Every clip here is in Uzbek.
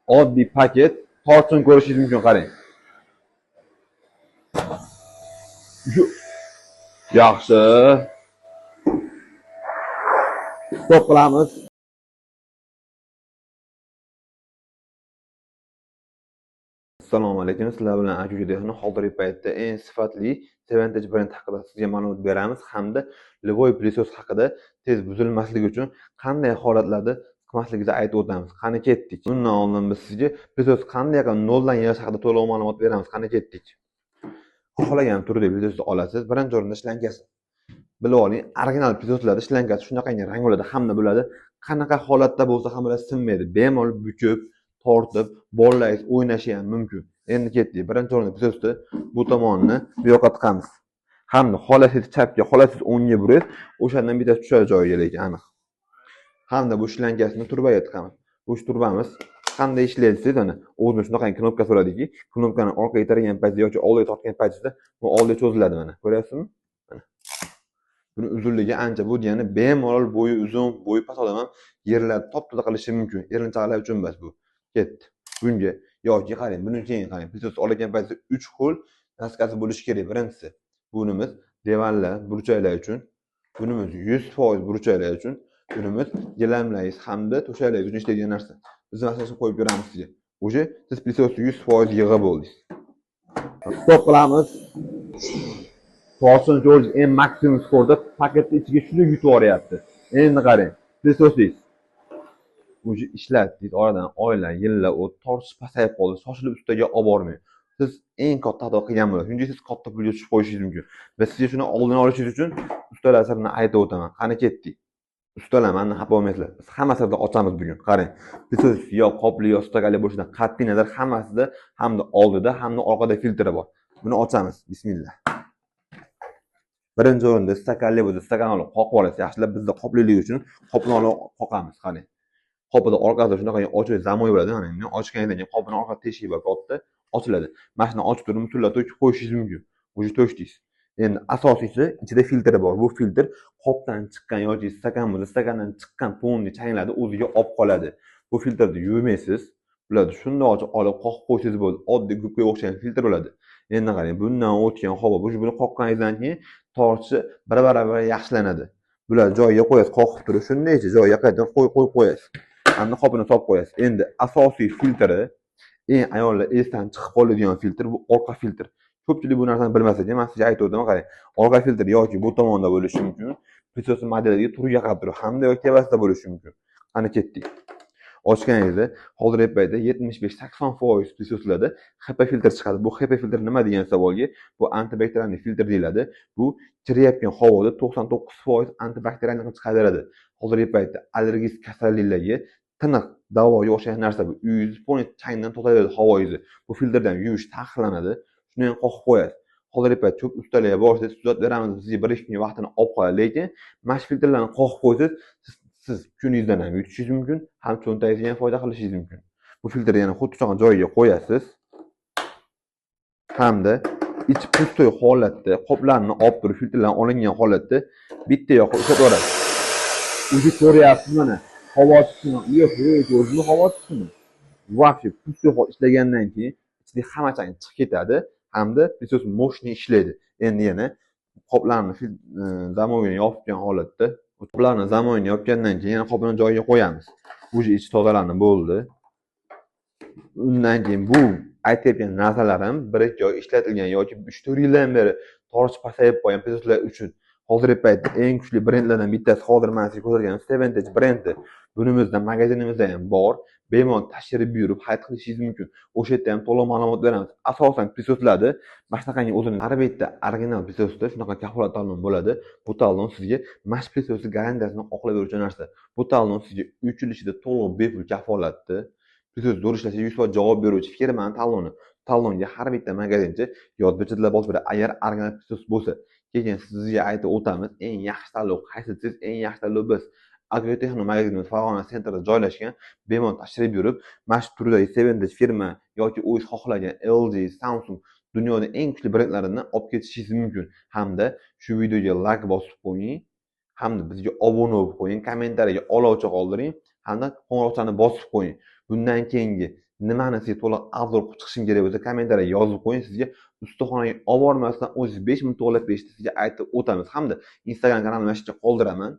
oddiy paket tortini ko'rishingiz mumkin, qarang. Yaxshi. Stop qilamiz. Assalomu alaykum. Sizlar bilan Ajujudexni hozirgi paytda eng sifatli Seventage brend haqida sizga ma'lumot beramiz hamda Levoy plysos haqida tez buzilmasligi uchun qanday holatlarda qilmasligingizni aytib o'tamiz. Qani ketdik. Bundan oldin biz sizga plysos qanday noldan yarash haqida to'liq ma'lumot beramiz. Qani ketdik. Xohlagan turdagi plyosni olasiz. Birinchi o'rinda shlankasi. Bilib oling, original plyoslarda shlankasi shunaqangi rang bo'ladi hamda bo'ladi. Qanaqa holatda bo'lsa ham ular sinmaydi. Bemalol bukib tortib, bolalaringiz o'ynashi ham mumkin. Endi ketdik. Birinchi o'rinda plyosni bu tomonini bu yoqqa tiqamiz. Hamda xohlasangiz chapga, xohlasangiz o'ngga burib, o'shandan bitta tushadi joyiga lekin aniq. Hamda bu shlankasini turbaga tiqamiz. Bu turbamiz qanday ishlaydi desa, ana o'zini shunaqangi knopkasi bo'ladiki, knopkani orqaga itargan paytda yoki oldiga tortgan paytda bu oldiga cho'ziladi mana. Ko'ryapsizmi? Mana. Buni uzunligi ancha bu degani bemalol bo'yi uzun, bo'yi past odam ham yerlarni top-toza qilishi mumkin. Erinchoqlar uchun emas bu. Ketdi. Bunga yoki qarang, buni keyin qarang. Plyos olgan paytda 3 xil naskasi bo'lishi kerak. Birinchisi bunimiz devorlar, burchaklar uchun, bunimiz 100% burchaklar uchun, bunimiz gilamlaringiz hamda to'shaklar uchun ishlaydigan narsa. Biz masalani qo'yib beramiz sizga. O'sha siz plyosni 100% yig'ib bo'ldingiz. Stop qilamiz. Torsin George en maksimum skorda paketni ichiga shuni yutib yuboryapti. Endi qarang. Plyosningiz o'sha ishlatdingiz, oradan oylar, yillar o'tib, tortish pasayib qoldi. Shoshilib ustiga olib bormang. Siz eng katta xato qilgan bo'lasiz. Chunki siz katta pul yutib qo'yishingiz mumkin. Biz sizga shuni oldini olishingiz uchun ustalar sirini aytib o'taman. Qani ketdik. Ustalar, meni xafa bo'lmaysizlar. Biz hammasini ochamiz bugun. Qarang. Plyos yo qopli yo stakanli bo'lishidan qat'iy nazar hammasida hamda oldida hamda orqada filtri bor. Buni ochamiz. Bismillah. Birinchi o'rinda stakanli bo'lsa, stakan olib qoqib olasiz. Yaxshilab bizda qopliligi uchun qopni olib qoqamiz. Qarang. Qopida orqasida shunaqa ochiq zamoy bo'ladi. Mana endi ochganingdan keyin qopini orqa teshigi bor katta, ochiladi. Mana shuni ochib turib, mutlaq to'kib qo'yishingiz mumkin. O'sha to'shdingiz. Endi asosiysi ichida filtri bor. Bu filtr qopdan chiqqan yoki stakan bo'lsa, stakandan chiqqan to'nni changlarni o'ziga olib qoladi. Bu filtrni yuvmaysiz. Bularni shundoq olib qoqib qo'ysangiz bo'ladi. Oddiy gubga o'xshagan filtr bo'ladi. Endi qarang, bundan o'tgan havo, buni qoqqaningizdan keyin tortishi bir-baravar yaxshilanadi. Bular joyiga qo'yasiz, qoqib turib, shundaycha joyiga qaytadan qo'yib qo'yasiz. Hamda qopini solib qo'yasiz. Endi asosiy filtri, eng ayollar esdan chiqib qoladigan filtr bu orqa filtr. Ko'pchilik bu narsani bilmas ekan. Men sizga aytib o'taman, qarang. Orqa filtr yoki bu tomonda bo'lishi mumkin. Plyos modeliga turiga qarab turib, hamda yoki tepasida bo'lishi mumkin. Qani ketdik. Ochganingizda hozirgi paytda 75-80% plyoslarda HEPA filtr chiqadi. Bu HEPA filtr nima degan savolga, bu antibakterial filtr deyiladi. Bu kirayotgan havoda 99% antibakterialni chiqaradi. Hozirgi paytda allergik kasalliklarga tiniq davoga o'xshagan narsa bu. 100% changdan tozaladi havoingizni. Bu filtrdan yuvish taqiqlanadi. Shuni ham qoqib qo'yasiz. Hozirgi paytda ko'p ustalarga borsangiz, tuzatib beramiz, sizga 1-2 kun vaqtini olib qoladi, lekin mana shu filtrlarni qoqib qo'ysangiz, siz kuningizdan ham yutishingiz mumkin, ham cho'ntagingizga ham foyda qilishingiz mumkin. Bu filtrni yana xuddi shunaqa joyiga qo'yasiz. Hamda ichi pustoy holatda qoplarni olib turib, filtrlarni olingan holatda bitta yoqqa ushlataverasiz. O'zi ko'ryapsiz mana, havo chiqishini, yo'q, o'zini havo chiqishini. Вообще pustoy ishlagandan keyin ichidagi hamma chang chiqib ketadi hamda plyos moshni ishlaydi. Endi yana qoplarni zamoyini yopgan holatda, qoplarni zamoyini yopgandan keyin yana qopini joyiga qo'yamiz. O'zi ichi tozalanib bo'ldi. Undan keyin bu aytayotgan narsalarim 1-2 oy ishlatilgan yoki 3-4 yildan beri tortish pasayib qolgan plyoslar uchun hozirgi paytda eng kuchli brendlardan bittasi hozir men sizga ko'rsatgan Seventage brendi. Bunimizda magazinimizda ham bor. Bemalol tashrif buyurib xarid qilishingiz mumkin. O'sha yerda ham to'liq ma'lumot beramiz. Asosan plyoslarda mana shunaqangi o'zini har bitta original plyosda shunaqa kafolat talon bo'ladi. Bu talon sizga mash plyosni garantiyasini oqlab beruvchi narsa. Bu talon sizga 3 yil ichida to'liq bepul kafolatda plyos zo'r ishlashga 100% javob beruvchi firmaning taloni. Talonga har bitta magazinchi yozuvchilar bosib beradi. Agar original plyos bo'lsa, keyin sizga aytib o'tamiz, eng yaxshi tanlov qaysi siz, eng yaxshi tanlov biz. Agrotexno magazinimiz Farg'ona sentrida joylashgan. Bemalol tashrif buyurib, mana shu turdagi Seventage firma yoki o'zingiz xohlagan LG, Samsung dunyoning eng kuchli brendlarini olib ketishingiz mumkin. Hamda shu videoga like bosib qo'ying, hamda bizga obuna bo'lib qo'ying, kommentariyaga olovcha qoldiring, hamda qo'ng'iroqchani bosib qo'ying. Bundan keyingi nimani sizga to'liq arzon qilib chiqishim kerak bo'lsa, kommentariyaga yozib qo'ying. Sizga ustaxonaga olib bormasdan o'zingiz 5 minut to'g'irlab berishni sizga aytib o'tamiz. Hamda Instagram kanalimni mana shu yerga qoldiraman.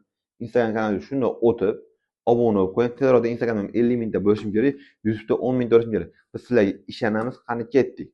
Instagram kanalimga shundoq o'tib, obuna bo'lib qo'ying. Tezroq Instagramda 50 mingta bo'lishim kerak, YouTube'da 10 mingta bo'lishim kerak. Biz sizlarga ishonamiz. Qani ketdik.